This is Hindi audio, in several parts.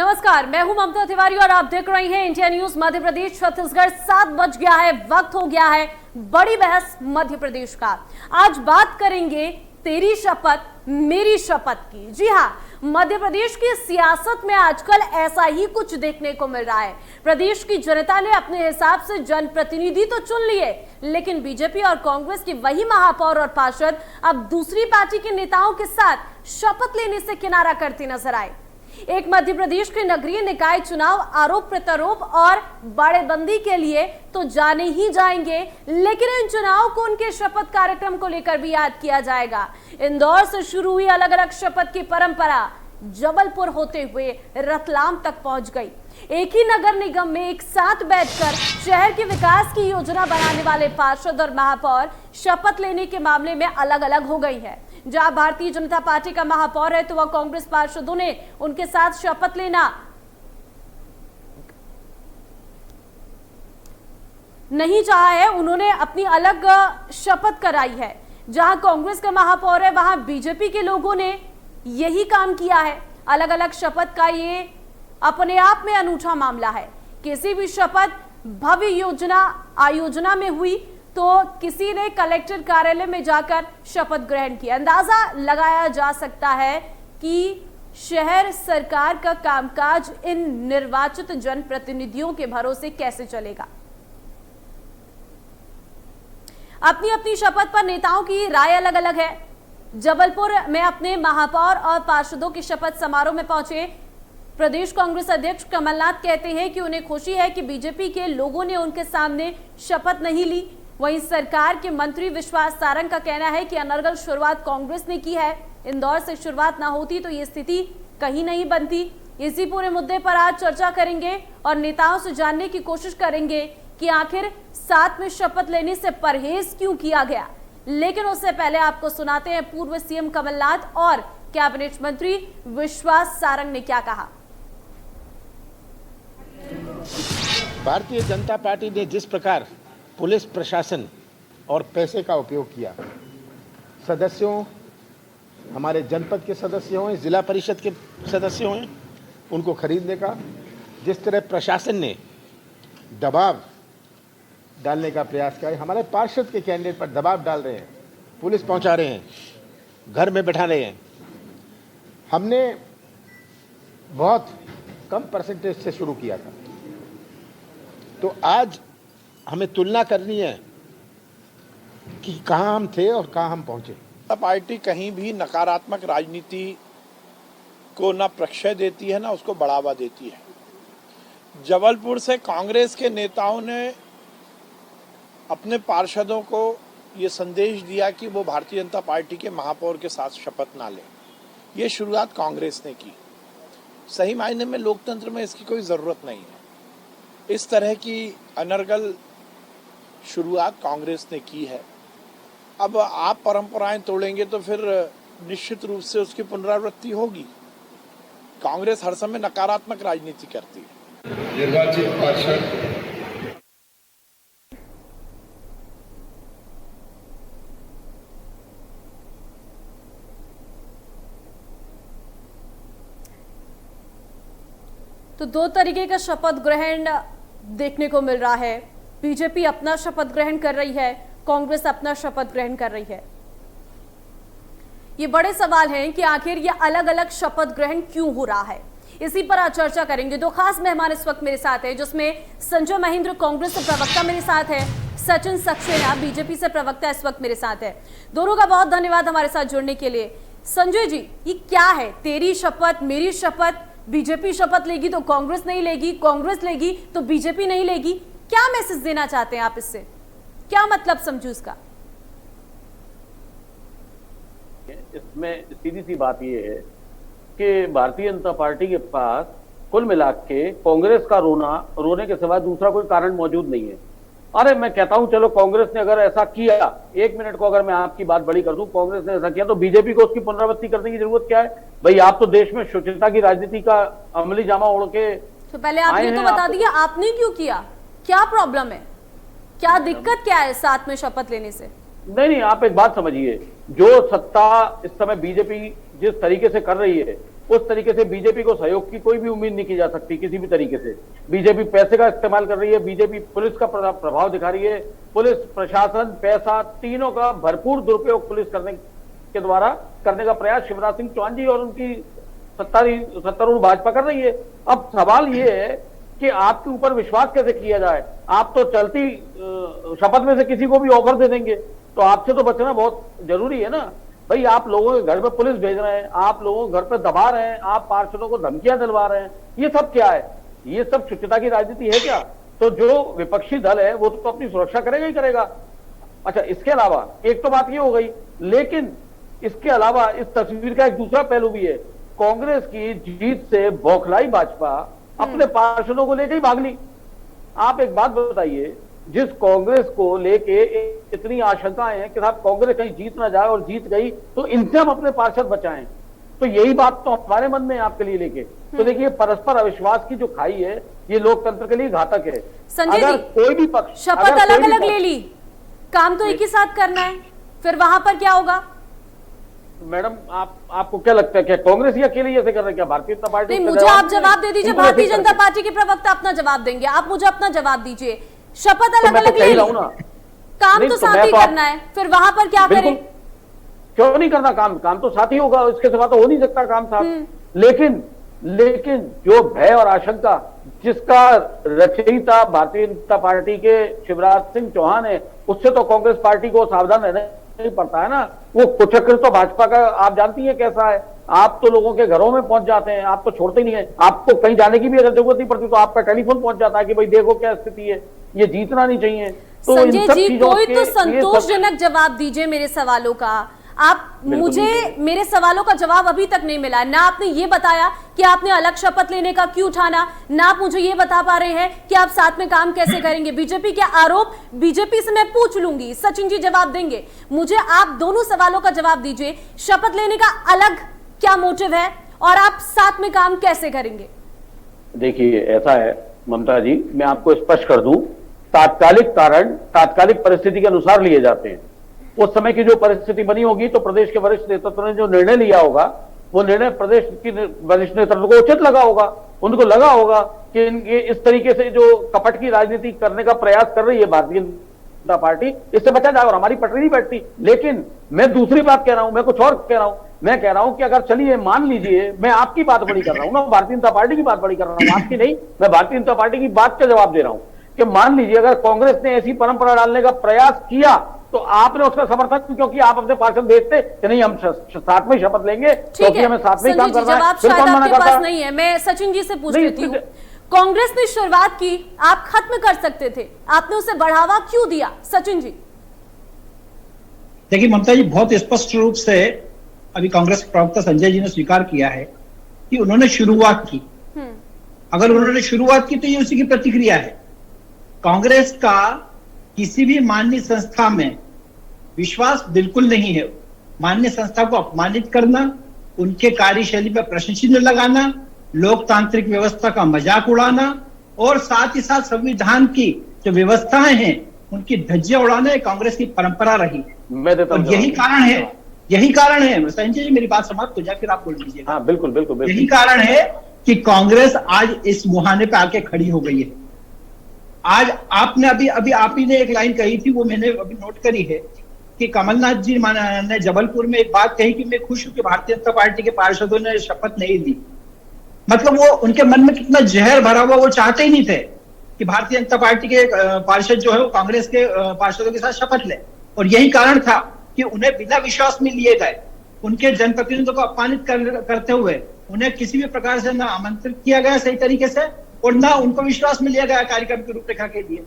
नमस्कार, मैं हूं ममता तिवारी और आप देख रहे हैं इंडिया न्यूज मध्य प्रदेश। छत्तीसगढ़ 7 बज गया है, वक्त हो गया है बड़ी बहस मध्य प्रदेश का। आज बात करेंगे तेरी शपथ मेरी शपथ की। जी हां, मध्य प्रदेश की सियासत में आजकल ऐसा ही कुछ देखने को मिल रहा है। प्रदेश की जनता ने अपने हिसाब से जनप्रतिनिधि तो चुन लिए, लेकिन बीजेपी और कांग्रेस की वही महापौर और पार्षद अब दूसरी पार्टी के नेताओं के साथ शपथ लेने से किनारा करती नजर आए। एक मध्य प्रदेश के नगरीय निकाय चुनाव आरोप प्रत्यारोप और बाड़ेबंदी के लिए तो जाने ही जाएंगे, लेकिन इन चुनाव को उनके शपथ कार्यक्रम को लेकर भी याद किया जाएगा। इंदौर से शुरू हुई अलग अलग शपथ की परंपरा जबलपुर होते हुए रतलाम तक पहुंच गई। एक ही नगर निगम में एक साथ बैठकर शहर के विकास की योजना बनाने वाले पार्षद और महापौर शपथ लेने के मामले में अलग अलग हो गई है। जहां भारतीय जनता पार्टी का महापौर है तो वह कांग्रेस पार्षदों ने उनके साथ शपथ लेना नहीं चाहा है, उन्होंने अपनी अलग शपथ कराई है। जहां कांग्रेस का महापौर है वहां बीजेपी के लोगों ने यही काम किया है। अलग अलग शपथ का ये अपने आप में अनूठा मामला है। किसी भी शपथ भव्य योजना आयोजना में हुई तो किसी ने कलेक्टर कार्यालय में जाकर शपथ ग्रहण किया। अंदाजा लगाया जा सकता है कि शहर सरकार का कामकाज इन निर्वाचित जनप्रतिनिधियों के भरोसे कैसे चलेगा। अपनी अपनी शपथ पर नेताओं की राय अलग अलग है। जबलपुर में अपने महापौर और पार्षदों के शपथ समारोह में पहुंचे प्रदेश कांग्रेस अध्यक्ष कमलनाथ कहते हैं कि उन्हें खुशी है कि बीजेपी के लोगों ने उनके सामने शपथ नहीं ली। वहीं सरकार के मंत्री विश्वास सारंग का कहना है कि अनर्गल शुरुआत कांग्रेस ने की है। इंदौर से शुरुआत ना होती तो ये स्थिति कहीं नहीं बनती। इसी पूरे मुद्दे पर आज चर्चा करेंगे और नेताओं से जानने की कोशिश करेंगे कि आखिर साथ में शपथ लेने से परहेज क्यों किया गया। लेकिन उससे पहले आपको सुनाते हैं पूर्व सीएम कमलनाथ और कैबिनेट मंत्री विश्वास सारंग ने क्या कहा। भारतीय जनता पार्टी ने जिस प्रकार पुलिस प्रशासन और पैसे का उपयोग किया, सदस्यों, हमारे जनपद के सदस्य हों, जिला परिषद के सदस्य हों, उनको खरीदने का जिस तरह प्रशासन ने दबाव डालने का प्रयास किया, हमारे पार्षद के कैंडिडेट पर दबाव डाल रहे हैं, पुलिस पहुंचा रहे हैं, घर में बैठा रहे हैं। हमने बहुत कम परसेंटेज से शुरू किया था, तो आज हमें तुलना करनी है कि कहां हम थे और कहां हम पहुंचे। पार्टी कहीं भी नकारात्मक राजनीति को ना प्रश्रय देती है ना उसको बढ़ावा देती है। जबलपुर से कांग्रेस के नेताओं ने अपने पार्षदों को ये संदेश दिया कि वो भारतीय जनता पार्टी के महापौर के साथ शपथ ना लें। ये शुरुआत कांग्रेस ने की। सही मायने में लोकतंत्र में इसकी कोई ज़रूरत नहीं है। इस तरह की अनर्गल शुरुआत कांग्रेस ने की है। अब आप परंपराएं तोड़ेंगे तो फिर निश्चित रूप से उसकी पुनरावृत्ति होगी। कांग्रेस हर समय नकारात्मक राजनीति करती है। निर्वाचित पार्षद तो दो तरीके का शपथ ग्रहण देखने को मिल रहा है। बीजेपी अपना शपथ ग्रहण कर रही है, कांग्रेस अपना शपथ ग्रहण कर रही है। ये बड़े सवाल हैं कि आखिर ये अलग अलग शपथ ग्रहण क्यों हो रहा है। इसी पर आज चर्चा करेंगे। दो खास मेहमान इस वक्त मेरे साथ हैं, जिसमें संजय महेंद्र कांग्रेस से प्रवक्ता मेरे साथ है, सचिन सक्सेना बीजेपी से प्रवक्ता इस वक्त मेरे साथ है। दोनों का बहुत धन्यवाद हमारे साथ जुड़ने के लिए। संजय जी, ये क्या है तेरी शपथ मेरी शपथ? बीजेपी शपथ लेगी तो कांग्रेस नहीं लेगी, कांग्रेस लेगी तो बीजेपी नहीं लेगी। क्या मैसेज देना चाहते हैं आप इससे? क्या मतलब समझू इसका? इसमें सीधी सी बात यह है कि भारतीय जनता पार्टी के पास कुल मिला के कांग्रेस का रोने के सिवा दूसरा कोई कारण मौजूद नहीं है। अरे मैं कहता हूं चलो कांग्रेस ने अगर ऐसा किया, एक मिनट को अगर मैं आपकी बात बड़ी कर दूं, कांग्रेस ने ऐसा किया तो बीजेपी को उसकी पुनरावृत्ति करने की जरूरत क्या है? भाई आप तो देश में शुचिता की राजनीति का अमली जामा ओढ़ के तो पहले आप ये तो बता दिया आपने क्यों किया, क्या प्रॉब्लम है, क्या दिक्कत क्या है साथ में शपथ लेने से? नहीं, आप एक बात समझिए, जो सत्ता इस समय बीजेपी जिस तरीके से कर रही है, उस तरीके से बीजेपी को सहयोग की कोई भी उम्मीद नहीं की जा सकती किसी भी तरीके से। बीजेपी पैसे का इस्तेमाल कर रही है, बीजेपी पुलिस का प्रभाव दिखा रही है, पुलिस प्रशासन पैसा तीनों का भरपूर दुरुपयोग पुलिस करने के द्वारा करने का प्रयास शिवराज सिंह चौहान जी और उनकी सत्तारूढ़ भाजपा कर रही है। अब सवाल ये है कि आपके ऊपर विश्वास कैसे किया जाए। आप तो चलती शपथ में से किसी को भी ऑफर दे देंगे, तो आपसे तो बचना बहुत जरूरी है ना भाई। आप लोगों के घर पे पुलिस भेज रहे हैं, आप लोगों को घर पे दबा रहे हैं, आप पार्षदों को धमकियां दिलवा रहे हैं, ये सब क्या है? ये सब शुचिता की राजनीति है क्या? तो जो विपक्षी दल है वो तो अपनी सुरक्षा करेगा ही करेगा। अच्छा, इसके अलावा एक तो बात ये हो गई, लेकिन इसके अलावा इस तस्वीर का एक दूसरा पहलू भी है। कांग्रेस की जीत से बौखलाई भाजपा अपने पार्षदों को लेकर ही भाग ली। आप एक बात बताइए, जिस कांग्रेस को लेके इतनी आशंकाएं हैं कि साहब कांग्रेस कहीं जीत ना जाए और जीत गई तो इनसे हम अपने पार्षद बचाएं, तो यही बात तो हमारे मन में है आपके लिए लेके। तो देखिए, परस्पर अविश्वास की जो खाई है ये लोकतंत्र के लिए घातक है। संजय जी, कोई भी पक्ष शपथ अलग अलग ले ली, काम तो एक ही साथ करना है, फिर वहां पर क्या होगा? मैडम, आपको क्या लगता है, क्या कांग्रेस ही अकेले ऐसे कर रहे हैं? क्या भारतीय जनता पार्टी? नहीं, मुझे आप जवाब दे दीजिए। भारतीय जनता पार्टी के प्रवक्ता अपना जवाब देंगे, आप मुझे अपना जवाब दीजिए। शपथ अलग अलग ले ली, काम तो साथ ही करना है, फिर वहां पर क्या करें? क्यों नहीं करना काम? काम तो साथ ही होगा, इसके सिवा तो हो नहीं सकता काम साथ। लेकिन जो भय और आशंका जिसका रचयिता भारतीय जनता पार्टी के शिवराज सिंह चौहान है, उससे तो कांग्रेस पार्टी को सावधान रहना नहीं पड़ता है ना। वो कुचक्र तो भाजपा का आप जानती है कैसा है। आप तो लोगों के घरों में पहुंच जाते हैं, आप तो छोड़ते ही नहीं है। आपको कहीं जाने की भी अगर जरूरत नहीं पड़ती तो आपका टेलीफोन पहुंच जाता है कि भाई देखो क्या स्थिति है, ये जीतना नहीं चाहिए। तो संजय जी, कोई तो संतोषजनक जवाब दीजिए मेरे सवालों का। मुझे मेरे सवालों का जवाब अभी तक नहीं मिला। ना आपने ये बताया कि आपने अलग शपथ लेने का क्यों ठाना, ना आप मुझे ये बता पा रहे हैं कि आप साथ में काम कैसे करेंगे। बीजेपी के आरोप बीजेपी से मैं पूछ लूंगी, सचिन जी जवाब देंगे। मुझे आप दोनों सवालों का जवाब दीजिए। शपथ लेने का अलग क्या मोटिव है और आप साथ में काम कैसे करेंगे? देखिए, ऐसा है ममता जी, मैं आपको स्पष्ट कर दूं, तात्कालिक कारण तात्कालिक परिस्थिति के अनुसार लिए जाते हैं। उस समय की जो परिस्थिति बनी होगी तो प्रदेश के वरिष्ठ नेतृत्व ने जो निर्णय लिया होगा वो निर्णय प्रदेश की वरिष्ठ नेतृत्व को उचित लगा होगा। उनको लगा होगा कि इनके इस तरीके से जो कपट की राजनीति करने का प्रयास कर रही है भारतीय जनता पार्टी, इससे बचा जाए और हमारी पटरी नहीं बैठती। लेकिन मैं दूसरी बात कह रहा हूं, मैं कुछ और कह रहा हूं। मैं कह रहा हूं कि अगर चलिए मान लीजिए, मैं आपकी बात बड़ी कर रहा हूं ना, भारतीय जनता पार्टी की बात बड़ी कर रहा हूं, आपकी नहीं। मैं भारतीय जनता पार्टी की बात का जवाब दे रहा हूं कि मान लीजिए अगर कांग्रेस ने ऐसी परंपरा डालने का प्रयास किया तो आपने उसका समर्थन, क्योंकि आप अपने पार्षद भेजते कि नहीं हम साथ में शपथ लेंगे, क्योंकि हमें साथ में काम करना है। जवाब शायद आपके पास नहीं है, मैं सचिन जी से पूछ लेती हूँ। कांग्रेस ने शुरुआत की, आप खत्म कर सकते थे, आपने उसे बढ़ावा क्यों दिया? सचिन जी देखिए ममता जी, बहुत स्पष्ट रूप से अभी कांग्रेस प्रवक्ता संजय जी ने स्वीकार किया है कि उन्होंने शुरुआत की। अगर उन्होंने शुरुआत की तो ये उसी की प्रतिक्रिया है। कांग्रेस का किसी भी माननीय संस्था में विश्वास बिल्कुल नहीं है। माननीय संस्था को अपमानित करना, उनके कार्यशैली पर प्रश्न चिन्ह लगाना, लोकतांत्रिक व्यवस्था का मजाक उड़ाना और साथ ही साथ संविधान की जो व्यवस्थाएं हैं उनकी धज्जियां उड़ाना कांग्रेस की परंपरा रही है। और यही कारण है संजय जी, मेरी बात समाप्त हो जाए फिर आप बोल दीजिए। हाँ, बिल्कुल। यही कारण है कि कांग्रेस आज इस मुहाने पे आके खड़ी हो गई है। आज आपने अभी आप ही ने एक लाइन कही थी, वो मैंने अभी नोट करी है कि कमलनाथ जी ने जबलपुर में एक बात कही कि मैं खुश हूं कि भारतीय जनता पार्टी के पार्षदों ने शपथ नहीं ली। मतलब वो उनके मन में कितना जहर भरा हुआ, वो चाहते ही नहीं थे कि भारतीय जनता पार्टी के पार्षद जो है वो कांग्रेस के पार्षदों के साथ शपथ ले। और यही कारण था कि उन्हें बिना विश्वास में लिए गए, उनके जनप्रतिनिधियों को अपमानित करते हुए उन्हें किसी भी प्रकार से ना आमंत्रित किया गया सही तरीके से और ना उनको विश्वास में लिया गया कार्यक्रम की रूपरेखा के लिए।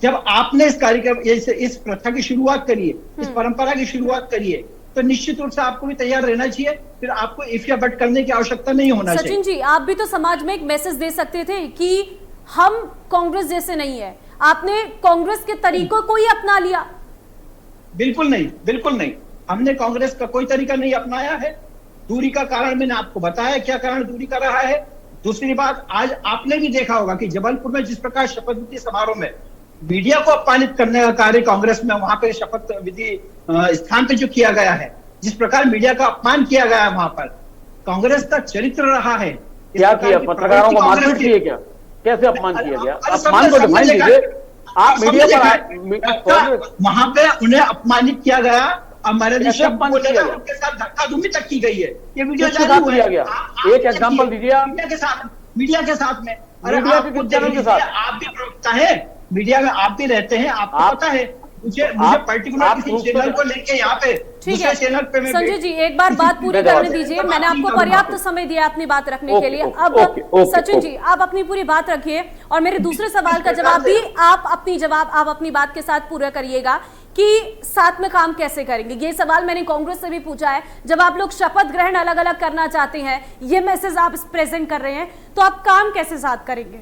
जब आपने इस कार्यक्रम इस प्रथा की शुरुआत करी है, इस परंपरा की शुरुआत करी है, तो निश्चित रूप से आपको भी तैयार रहना चाहिए। फिर आपको इफ या बट करने की आवश्यकता नहीं होना चाहिए। सचिन जी, आप भी तो समाज में एक मैसेज दे सकते थे कि हम कांग्रेस जैसे नहीं है। आपने कांग्रेस के तरीकों को ही अपना लिया। बिल्कुल नहीं। हमने कांग्रेस का कोई तरीका नहीं अपनाया है। दूरी का कारण मैंने आपको बताया, क्या कारण दूरी का रहा है। दूसरी बात, आज आपने भी देखा होगा कि जबलपुर में जिस प्रकार शपथ विधि समारोह में मीडिया को अपमानित करने का कार्य कांग्रेस में वहां पे शपथ विधि स्थान पे जो किया गया है, जिस प्रकार मीडिया का अपमान किया गया है वहां पर, कांग्रेस का चरित्र रहा है। क्या किया? पत्रकारों को मारपीट किए क्या? कैसे अपमान किया गया? अपमान को डिफाइन कीजिए। आप मीडिया पर वहां पे उन्हें अपमानित किया गया, हमारे अपमान किया गया, उनके साथ धक्का-धुक्की तक की गई है। ये वीडियो किसके साथ किया गया? एक एग्जांपल दीजिए आप। मीडिया के साथ में। अरे मीडिया आप के खुद चैनल के साथ। आप भी प्रवक्ता है, मीडिया में आप भी रहते हैं, आपको पता है। मुझे पर्टिकुलर किसी चैनल को लेके यहाँ पे दूसरे चैनल पे मैं संजय जी एक बार बात पूरी करने दीजिए। मैंने आपको पर्याप्त समय दिया अपनी बात रखने के लिए। अब सचिन जी आप अपनी पूरी बात रखिए और मेरे दूसरे सवाल का जवाब भी आप अपनी बात के साथ पूरा करिएगा कि साथ में काम कैसे करेंगे। ये सवाल मैंने कांग्रेस से भी पूछा है। जब आप लोग शपथ ग्रहण अलग अलग करना चाहते हैं, ये मैसेज आप प्रेजेंट कर रहे हैं, तो आप काम कैसे साथ करेंगे?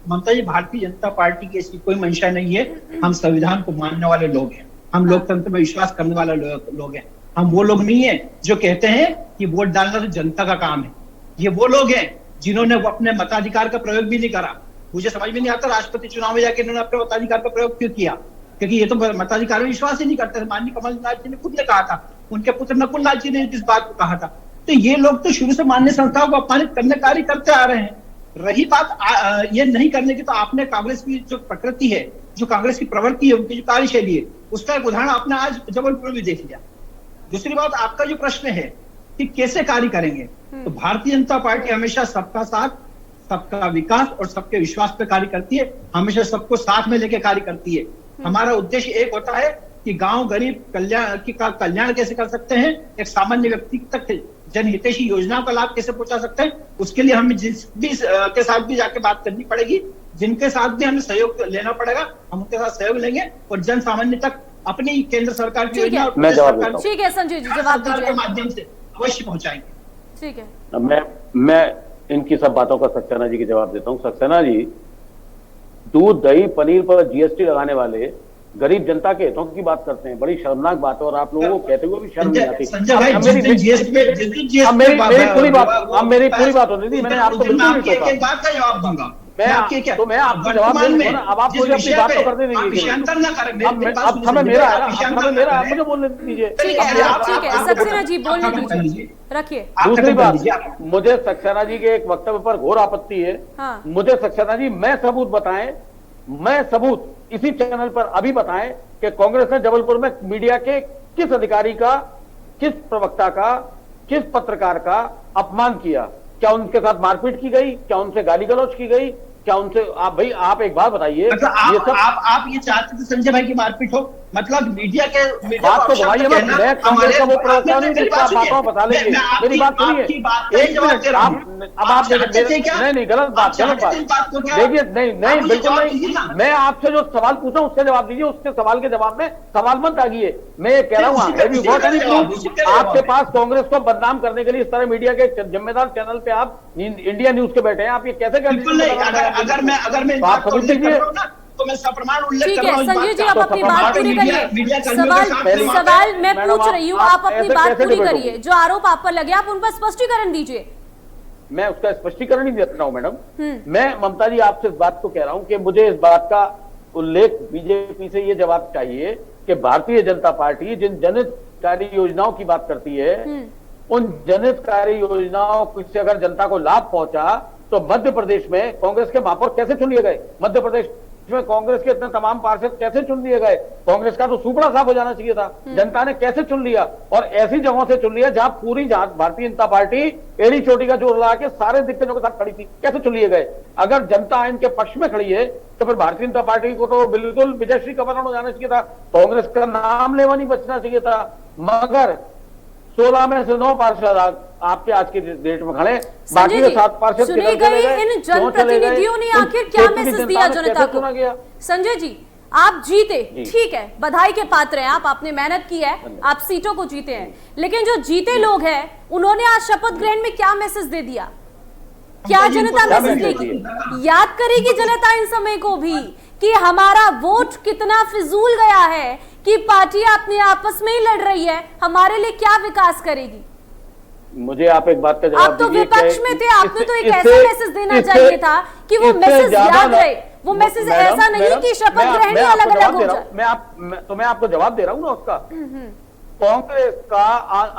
ममता जी, भारतीय जनता पार्टी की ऐसी कोई मंशा नहीं है। हम संविधान को मानने वाले लोग हैं, हम लोकतंत्र में विश्वास करने वाले लोग हैं। हम वो लोग नहीं है जो कहते हैं कि वोट डालना तो जनता का काम है। ये वो लोग हैं जिन्होंने अपने मताधिकार का प्रयोग भी नहीं करा। मुझे समझ में नहीं आता राष्ट्रपति चुनाव में जाके इन्होंने अपने मताधिकार का प्रयोग क्यों किया, क्योंकि ये तो मताधिकार में विश्वास ही नहीं करते थे। माननीय कमलनाथ जी ने खुद ने कहा था, उनके पुत्र नकुल नाथ जी ने इस बात को कहा था। तो ये लोग तो शुरू से मान्य संस्थाओं को अपमानित करने कार्य करते आ रहे हैं। रही बात ये नहीं करने की, तो आपने कांग्रेस की जो प्रकृति है, जो कांग्रेस की प्रवृत्ति है, उनकी जो कार्यशैली है, उसका एक उदाहरण आपने आज जबलपुर में देख लिया। दूसरी बात, आपका जो प्रश्न है कि कैसे कार्य करेंगे, तो भारतीय जनता पार्टी हमेशा सबका साथ, सबका विकास और सबके विश्वास पे कार्य करती है। हमेशा सबको साथ में लेकर कार्य करती है। हमारा उद्देश्य एक होता है कि गांव गरीब कल्याण कैसे कर सकते हैं, एक सामान्य व्यक्ति तक जनहितैषी योजनाओं का लाभ कैसे पहुंचा सकते हैं। उसके लिए हमें जिस भी के साथ भी जाके बात करनी पड़ेगी, जिनके साथ भी हमें सहयोग लेना पड़ेगा, हम उनके साथ सहयोग लेंगे और जन सामान्य तक अपनी केंद्र सरकार की योजना और ठीक है संजय जी जवाब दीजिए के माध्यम से अवश्य पहुंचाएंगे। ठीक है, मैं इनकी सब बातों का सक्सेना जी के जवाब देता हूं। सक्सेना जी, दूध दही पनीर पर जीएसटी लगाने वाले गरीब जनता के हितों की बात करते हैं। बड़ी शर्मनाक बात है और आप लोगों को कहते हुए भी शर्म नहीं आती। मेरी पूरी बात होती थी, मैंने आपको बिल्कुल नहीं टोका। बात का जवाब दूंगा मैं आपको जवाब दे दूंगा। अब आप मुझे अपनी बात तो करने दीजिए। अब समय मेरा है ना, आप मुझे बोलने दीजिए। ठीक है सक्सेना जी बोलने दीजिए, रखिए। दूसरी बात, मुझे सक्सेना जी के एक वक्तव्य पर घोर आपत्ति है। मुझे सक्सेना जी मैं सबूत इसी चैनल पर अभी बताएं कि कांग्रेस ने जबलपुर में मीडिया के किस अधिकारी का, किस प्रवक्ता का, किस पत्रकार का अपमान किया। क्या उनके साथ मारपीट की गई? क्या उनसे गाली गलौज की गई? क्या उनसे आप एक बात बताइए। मतलब आप ये चाहते थे संजय भाई की मारपीट हो? मतलब मीडिया के बात को घुमाइए मत। मैं कांग्रेस का वो प्रवक्ता नहीं जिसको आप बातों बता लेंगे। मेरी बात सुनिए एक मिनट। अब आप नहीं गलत बात देखिए। नहीं बिल्कुल नहीं। मैं आपसे जो सवाल पूछा उसका जवाब दीजिए। उसके सवाल के जवाब में सवाल मत आगिए। मैं ये कह रहा हूँ आपके पास कांग्रेस को बदनाम करने के लिए इस तरह मीडिया के जिम्मेदार चैनल पे आप इंडिया न्यूज के बैठे हैं। आप ये कैसे कर अगर मैं बात समझ लीजिए तो मैं सप्रमाण उल्लेख ठीक है संजय जी आप अपनी बात पूरी करिए। सवाल मैं पूछ रही हूँ, आप अपनी बात पूरी करिए। जो आरोप आप पर लगे आप उन पर स्पष्टीकरण दीजिए। मैं उसका स्पष्टीकरण नहीं देता हूँ मैडम। मैं ममता जी आपसे इस बात को कह रहा हूँ कि मुझे इस बात का उल्लेख बीजेपी से ये जवाब चाहिए कि भारतीय जनता पार्टी जिन जनहितकारी योजनाओं की बात करती है, उन जनहितकारी योजनाओं से अगर जनता को लाभ पहुंचा तो मध्य प्रदेश में कांग्रेस के महापौर कैसे चुन लिए गए? मध्य प्रदेश में कांग्रेस के इतने तमाम पार्षद कैसे चुन लिए गए? कांग्रेस का तो सुपड़ा साफ हो जाना चाहिए था। जनता ने कैसे चुन लिया? और ऐसी जगहों से चुन लिया जहां भारतीय जनता पार्टी एड़ी चोटी का जोर लगा के सारे दिग्गजों के साथ खड़ी थी। कैसे चुन लिए गए? अगर जनता इनके पक्ष में खड़ी है तो फिर भारतीय जनता पार्टी को तो बिल्कुल विजयश्री का वर्णन हो जाना चाहिए था। कांग्रेस का नाम लेवा नहीं बचना चाहिए था। मगर 16 में से 9 पार्षद आपके आज के डेट में खड़े, बाकी के 7 पार्षद सुनी गई। इन जनप्रतिनिधियों ने आखिर क्या मैसेज दिया जनता को? संजय जी आप जीते, ठीक है, बधाई के पात्र हैं आप, आपने मेहनत की है, आप सीटों को जीते हैं। लेकिन जो जीते लोग हैं उन्होंने आज शपथ ग्रहण में क्या मैसेज दे दिया? क्या जनता मैसेज देगी? याद करेगी जनता इन समय को भी कि हमारा वोट कितना फिजूल गया है, कि पार्टियां अपने आपस में ही लड़ रही है, हमारे लिए क्या विकास करेगी? मुझे आप एक बात का जवाब आप तो विपक्ष में थे, आपने तो एक ऐसा मैसेज देना चाहिए था कि वो मैसेज याद रहे। वो मैसेज ऐसा नहीं कि शपथ ग्रहण अलग अलग हो जाए। मैं आपको जवाब दे रहा हूँ ना उसका। कांग्रेस का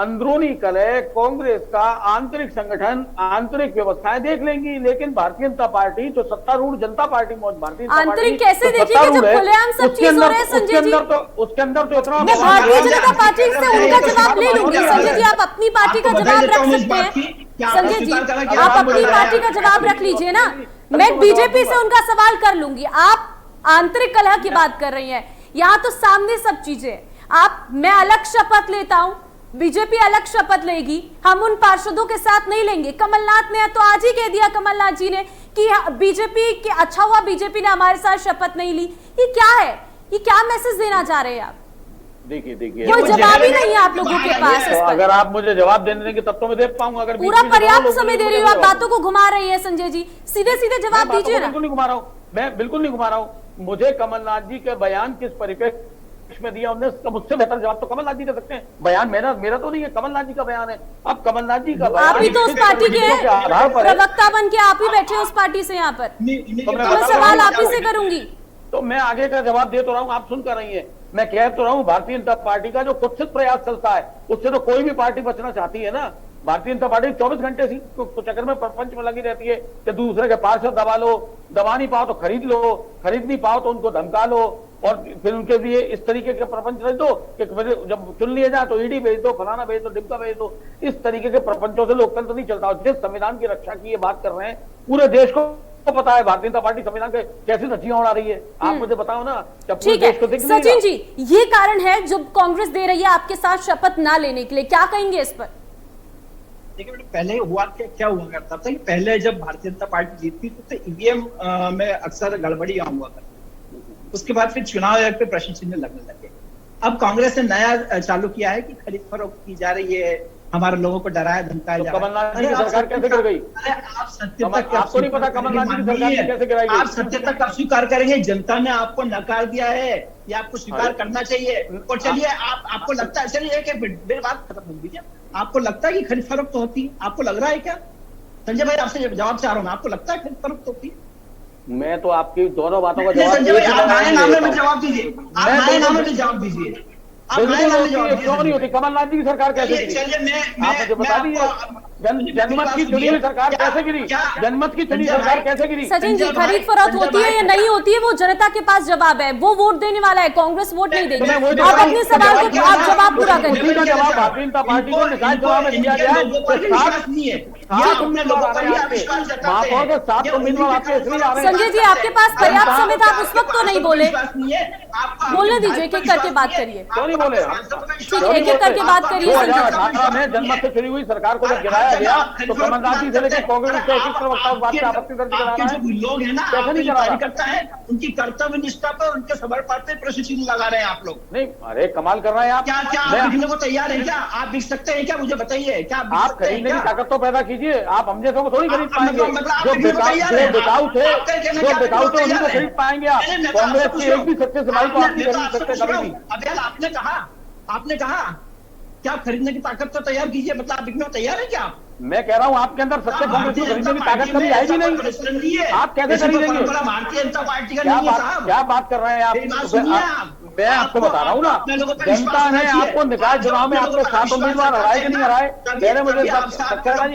अंदरूनी कलह, कांग्रेस का आंतरिक संगठन, आंतरिक व्यवस्थाएं देख लेंगी, लेकिन भारतीय जनता पार्टी जो सत्तारूढ़ जनता पार्टी भारतीय जनता पार्टी आंतरिक कैसे देखेंगे जब खुलेआम सब चीज हो रहा है? संजय जी, उसके अंदर तो इतना मैं भारतीय जनता पार्टी से उनका जवाब ले लूंगी। संजय जी, आप अपनी पार्टी का जवाब रख सकते हैं। संजय जी, आप अपनी पार्टी का जवाब रख लीजिए ना, मैं बीजेपी से उनका सवाल कर लूंगी। आप आंतरिक कलह की बात कर रही हैं, यहाँ तो सामने सब चीजें। मैं अलग शपथ लेता हूं, बीजेपी अलग शपथ लेगी, हम उन पार्षदों के साथ नहीं लेंगे। कमलनाथ ने तो आज ही कह दिया, कमलनाथ जी ने, कि बीजेपी की अच्छा हुआ बीजेपी ने हमारे साथ शपथ नहीं ली। ये क्या है? ये क्या मैसेज देना चाह रहे हैं आप? देखिए कोई जवाब ही नहीं है आप लोगों के पास इस पर। अगर आप मुझे जवाब देने देंगे तब तो मैं दे पाऊंगा। अगर पूरा पर्याप्त समय दे रही हूँ, आप बातों को घुमा रही है। संजय जी, सीधे सीधे जवाब दीजिए ना। बिल्कुल नहीं घुमा रहा हूँ, मैं बिल्कुल नहीं घुमा रहा हूँ। मुझे कमलनाथ जी के बयान किस परिप्रेक्ष्य में दिया, उन्होंने मुझसे बेहतर जवाब तो कमलनाथ जी दे सकते हैं। बयान मेरा तो नहीं है, कमलनाथ जी का बयान है। अब कमलनाथ जी का बयान, आप ही तो उस पार्टी के प्रवक्ता बन के आप ही बैठे उस पार्टी से यहाँ पर, तो मैं सवाल आप ही से करूंगी। तो मैं आगे का जवाब दे तो रहा हूँ, आप सुन कर रही है। मैं कह तो रहा हूँ, भारतीय जनता पार्टी का जो कुत्सित प्रयास चलता है उससे तो कोई भी पार्टी बचना चाहती है ना। भारतीय जनता पार्टी 24 घंटे तो चक्कर में प्रपंच में लगी रहती है कि दूसरे के पार्षद दबा लो, दबा नहीं पाओ तो खरीद लो, खरीद नहीं पाओ तो उनको धमका लो, और फिर उनके लिए इस तरीके के प्रपंच रख दो कि जब चुन लिया जाए तो ईडी भेज दो, फलाना भेज दो, डिमका भेज दो। इस तरीके के प्रपंचों से लोकतंत्र नहीं चलता। जिस संविधान की रक्षा की ये बात कर रहे हैं, पूरे देश को पता है भारतीय जनता पार्टी संविधान के कैसी धज्जियां उड़ा रही है। आप मुझे बताओ ना। ठीक है सचिन जी, ये कारण है जो कांग्रेस दे रही है आपके साथ शपथ ना लेने के लिए, क्या कहेंगे इस पर? देखिए पहले हुआ क्या हुआ करता था कि पहले जब भारतीय जनता पार्टी जीतती तो ईवीएम में अक्सर गड़बड़ियां हुआ करती, उसके बाद फिर चुनाव आयोग पे प्रश्न चिन्ह लगने लगे। अब कांग्रेस ने नया चालू किया है कि खरीद फरोख्त की जा रही है, हमारे लोगों को डराया धमकाया जा रहा है। कमलनाथ जी की सरकार कैसे गिर गई? अरे आप सत्य तक आपको नहीं पता कमलनाथ जी की सरकार कैसे गिराई? आप सत्य तक कब स्वीकार करेंगे? जनता ने आपको नकार दिया है, ये आपको स्वीकार करना चाहिए। और चलिए आपको लगता है, चलिए एक मेरी बात खत्म कर दीजिए, आपको लगता है कि खरीद फरोख्त तो होती है? आपको लग रहा है क्या? संजय भाई आपसे जवाब चाह रहा हूँ, आपको लगता है खरीद फरोख्त होती है? मैं तो आपकी दोनों बातों का जवाब संजय भाई आप नए नामे में जवाब दीजिए, आप नए नामे में जवाब दीजिए। क्यों नहीं होती? कमलनाथ जी की सरकार कैसे गिरी? आप मुझे बता दीजिए, जनमत की चुनी हुई सरकार कैसे गिरी? जनमत की चुनी सरकार कैसे गिरी? सचिन जी, खरीद फरोख्त होती है या नहीं होती है वो जनता के पास जवाब है, वो वोट देने वाला है, कांग्रेस वोट नहीं देगी। आप अपने सवाल को आप जवाब पूरा करिए। जवाब भारतीय जनता पार्टी को निकाय जवाब में दिया गया है। संजय जी, आपके पास पर्याप्त समय था, आप उस वक्त तो नहीं बोले। बोलने दीजिए, एक एक करके बात करिए। क्यों नहीं बोले? ठीक है, एक एक करके बात करिए। 2018 में जनमत से चुनी हुई सरकार को जब गिराया गया तो कमलनाथ जी से लेकर कांग्रेस के एक प्रवक्ता उस बात पे आपत्ति दर्ज करा रहा है। लोग हैं ना, कैसे नहीं करा करता है, उनकी कर्तव्य निष्ठा पर, उनके समर्पण पे प्रश्न चिन्ह लगा रहे हैं आप लोग। नहीं, अरे कमाल कर रहे हैं आप। क्या आप बिकने को तैयार है क्या? आप बिक सकते हैं क्या? मुझे बताइए, क्या आप खरीदने की ताकत तो पैदा कीजिए। आप हम जैसों को थोड़ी खरीद पाएंगे। जो बिकाऊ थे उन्हीं को खरीद पाएंगे आप। कांग्रेस की एक भी सच्चे सिपाही को आप नहीं खरीद सकते कभी भी। अब आपने कहा क्या आप खरीदने की ताकत तो तैयार कीजिए, मतलब आप बिकने को तैयार है क्या? आप मैं कह रहा हूँ आपके अंदर सच्चे कांग्रेस को खरीदने की ताकत कभी आएगी नहीं। आप कैसे खरीदेंगे? भारतीय जनता पार्टी का नहीं है साहब। क्या बात कर रहे हैं आप? मैं आपको बता रहा हूँ ना, जनता ने आपको निकाय चुनाव में आपको 7 उम्मीदवार हराए कि नहीं हराए? मैंने मुझे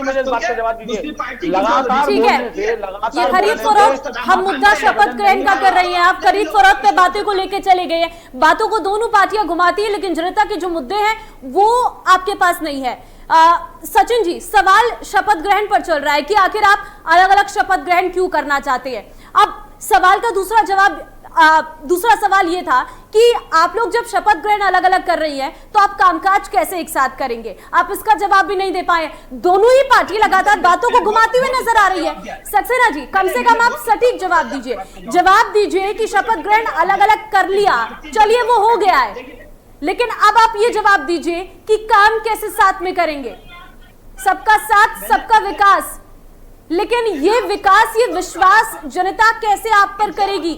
मुझे इस बात का जवाब दीजिए। लगातार ठीक है, ये खरीद फरोख्त, हम मुद्दा शपथ ग्रहण का कर रही हैं, आप खरीद फरोख्त पे बातें को लेके चले गए हैं। बातों को दोनों पार्टियां घुमाती है, लेकिन जनता के जो मुद्दे हैं वो आपके पास नहीं है। सचिन जी, सवाल शपथ ग्रहण पर चल रहा है कि आखिर आप अलग अलग शपथ ग्रहण क्यों करना चाहते हैं। अब सवाल का दूसरा सवाल ये था कि आप लोग जब शपथ ग्रहण अलग अलग कर रही हैं तो आप कामकाज कैसे एक साथ करेंगे? आप इसका जवाब भी नहीं दे पाए। दोनों ही पार्टी लगातार बातों को घुमाती हुई नजर आ रही है। सक्सेना जी, कम से कम आप सटीक जवाब दीजिए। जवाब दीजिए कि शपथ ग्रहण अलग अलग कर लिया, चलिए वो हो गया है, लेकिन अब आप ये जवाब दीजिए कि काम कैसे साथ में करेंगे? सबका साथ सबका विकास, लेकिन ये विकास, ये विश्वास जनता कैसे आप पर करेगी?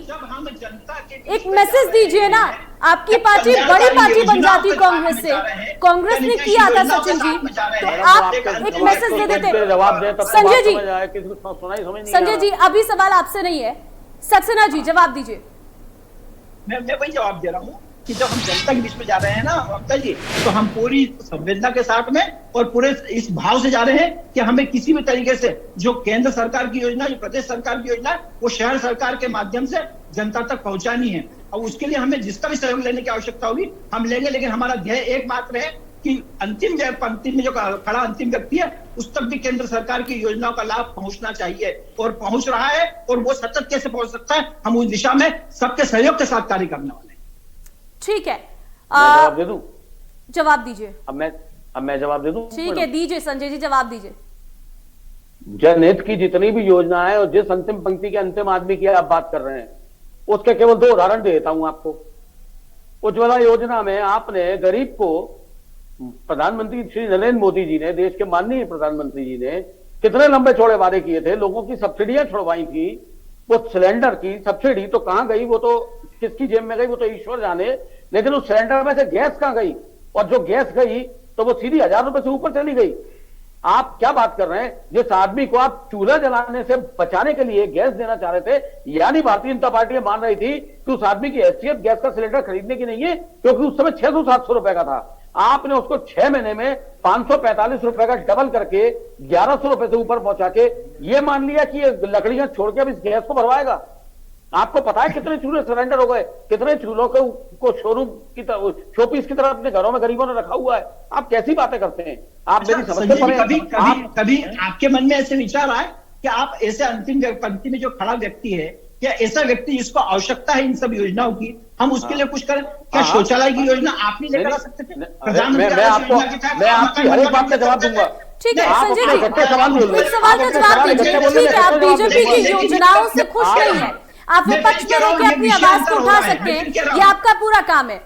एक मैसेज दीजिए ना। आपकी पार्टी बड़ी पार्टी बन जाती कांग्रेस से, कांग्रेस ने किया था सचिन जी, तो आप एक मैसेज दे देते। संजय जी, अभी सवाल आपसे नहीं है, सक्सेना जी जवाब दीजिए। मैं वही जवाब दे रहा हूँ कि जब हम जनता के बीच में जा रहे हैं ना ममता जी, तो हम पूरी संवेदना के साथ में और पूरे इस भाव से जा रहे हैं कि हमें किसी भी तरीके से जो केंद्र सरकार की योजना, जो प्रदेश सरकार की योजना, वो शहर सरकार के माध्यम से जनता तक पहुंचानी है। और उसके लिए हमें जिसका भी सहयोग लेने की आवश्यकता होगी हम लेंगे, लेकिन हमारा ध्येय एकमात्र है कि अंतिम पंक्ति में जो खड़ा अंतिम व्यक्ति है उस तक भी केंद्र सरकार की योजनाओं का लाभ पहुंचना चाहिए, और पहुंच रहा है। और वो सतत कैसे पहुंच सकता है, हम उस दिशा में सबके सहयोग के साथ कार्य करने वाले हैं। ठीक है, मैं जवाब दे दूं? जवाब दीजिए। अब मैं जवाब दे दूं? ठीक है, दीजिए संजय जी, जवाब दीजिए। जनहित की जितनी भी योजना है और जिस अंतिम पंक्ति के अंतिम आदमी की आप बात कर रहे हैं, उसके केवल 2 उदाहरण देता हूं आपको। उज्ज्वला योजना में आपने गरीब को, प्रधानमंत्री श्री नरेंद्र मोदी जी ने, देश के माननीय प्रधानमंत्री जी ने कितने लंबे चौड़े वादे किए थे, लोगों की सब्सिडियां छुड़वाई थी। वो सिलेंडर की सब्सिडी तो कहां गई, वो तो किसकी जेब में गई वो तो ईश्वर जाने, लेकिन उस सिलेंडर में से गैस कहां गई, और जो गैस गई तो वो सीधी 1000 रुपए से ऊपर चली गई। आप क्या बात कर रहे हैं? जिस आदमी को आप चूल्हा जलाने से बचाने के लिए गैस देना चाह रहे थे, यानी भारतीय जनता पार्टी मान रही थी कि उस आदमी की हैसियत गैस का सिलेंडर खरीदने की नहीं है, क्योंकि उस समय 600-700 रुपए का था। आपने उसको 6 महीने में 545 रुपए का डबल करके 1100 रुपए से ऊपर पहुंचा के ये मान लिया कि ये लकड़ियां छोड़ के अब इस गैस को भरवाएगा। आपको पता है कितने चूल्हे सरेंडर हो गए, कितने चूल्हों को शोरूम की शोपीस की तरह अपने घरों में गरीबों ने रखा हुआ है। आप कैसी बातें करते हैं? आप मेरी समझते हैं? कभी आपके मन में ऐसे विचार आए कि आप ऐसे अंतिम पंक्ति में जो खड़ा व्यक्ति है, क्या ऐसा व्यक्ति जिसको आवश्यकता है इन सब योजनाओं की, हम उसके लिए कुछ करें? क्या शौचालय की योजना आप नहीं लेकर आ सकते थे? मैं आपकी हर एक बात का जवाब दूंगा। ठीक है संजय जी, सवाल एक सवाल का जवाब दीजिए। ठीक है, आप बीजेपी की योजनाओं से खुश नहीं है, आप विपक्ष में रह के अपनी आवाज को उठा सकते हैं, ये आपका पूरा काम है।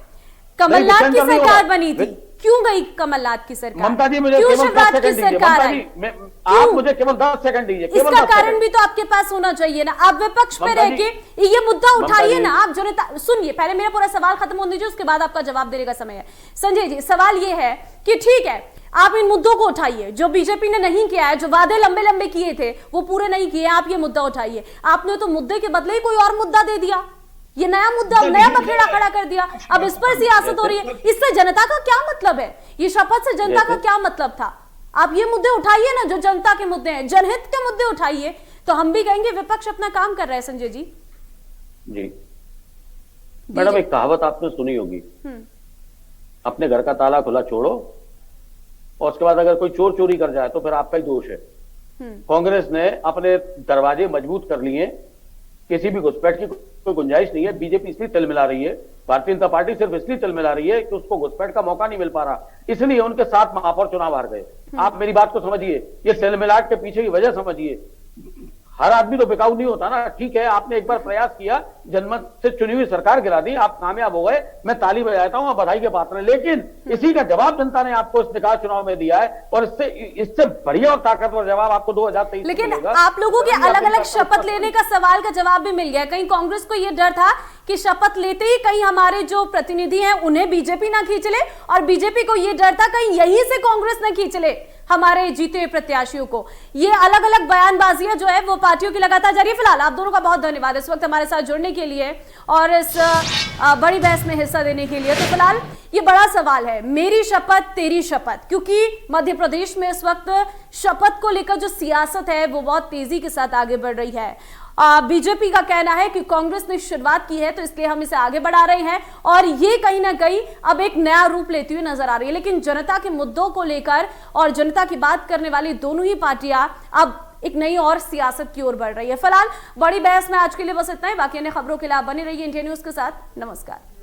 कमलनाथ की सरकार बनी थी, क्यों गई कमलनाथ की सरकार? ममता जी मुझे क्यों केवल 10 शिवराज की सेकंड दीजिए। सरकार ममता आई? जी आप मुझे केवल 10 सेकंड दीजिए। इसका कारण भी तो आपके पास होना चाहिए ना। आप विपक्ष में रह के ये मुद्दा उठाइए ना। आप जनता, सुनिए, पहले मेरा पूरा सवाल खत्म होने दीजिए, उसके बाद आपका जवाब देने का समय है। संजय जी, सवाल ये है कि ठीक है, आप इन मुद्दों को उठाइए जो बीजेपी ने नहीं किया है, जो वादे लंबे लंबे किए थे वो पूरे नहीं किए, आप ये मुद्दा उठाइए। आपने तो मुद्दे के बदले ही कोई और मुद्दा दे दिया, ये नया मुद्दा, नया बखेड़ा खड़ा कर दिया। अब इस पर सियासत हो रही है, इससे जनता का क्या मतलब है? ये शपथ से जनता का क्या मतलब था? आप ये मुद्दे उठाइए ना जो जनता के मुद्दे हैं, जनहित के मुद्दे उठाइए, तो हम भी कहेंगे विपक्ष अपना काम कर रहा है। संजय जी जी, मैडम एक कहावत आपने सुनी होगी, अपने घर का ताला खुला छोड़ो और उसके बाद अगर कोई चोर चोरी कर जाए तो फिर आपका ही दोष है। कांग्रेस ने अपने दरवाजे मजबूत कर लिए, किसी भी घुसपैठ की कोई गुंजाइश नहीं है। बीजेपी इसलिए तिल मिला रही है, भारतीय जनता पार्टी सिर्फ इसलिए तिल मिला रही है कि उसको घुसपैठ का मौका नहीं मिल पा रहा, इसलिए उनके 7 महापौर चुनाव हार गए। आप मेरी बात को समझिए, ये तिल मिलाट के पीछे की वजह समझिए। हर आदमी तो बिकाऊ नहीं होता ना। ठीक है, आपने एक बार प्रयास किया, जनमत से चुनी हुई सरकार गिरा दी, आप कामयाब हो गए, मैं ताली बजाता हूं, बधाई के पात्र हैं। लेकिन इसी का जवाब जनता ने आपको इस निकाय चुनाव में दिया है, और इससे बढ़िया और ताकतवर जवाब आपको 2023 लेकिन आप लोगों के अलग अलग शपथ लेने का सवाल का जवाब भी मिल गया। कहीं कांग्रेस को यह डर था कि शपथ लेते ही कहीं हमारे जो प्रतिनिधि हैं उन्हें बीजेपी ना खींच ले, और बीजेपी को यह डर था कहीं यहीं से कांग्रेस ना खींच ले हमारे जीते हुए प्रत्याशियों को। ये अलग अलग बयानबाजियां जो है वो पार्टियों की लगातार जारी है। फिलहाल आप दोनों का बहुत धन्यवाद इस वक्त हमारे साथ जुड़ने के लिए और इस बड़ी बहस में हिस्सा देने के लिए। तो फिलहाल ये बड़ा सवाल है, मेरी शपथ तेरी शपथ, क्योंकि मध्य प्रदेश में इस वक्त शपथ को लेकर जो सियासत है वो बहुत तेजी के साथ आगे बढ़ रही है। बीजेपी का कहना है कि कांग्रेस ने शुरुआत की है तो इसलिए हम इसे आगे बढ़ा रहे हैं, और ये कहीं ना कहीं अब एक नया रूप लेती हुई नजर आ रही है। लेकिन जनता के मुद्दों को लेकर और जनता की बात करने वाली दोनों ही पार्टियां अब एक नई और सियासत की ओर बढ़ रही है। फिलहाल बड़ी बहस में आज के लिए बस इतना ही। बाकी अन्य खबरों के लिए आप बने रहिए इंडिया न्यूज के साथ। नमस्कार।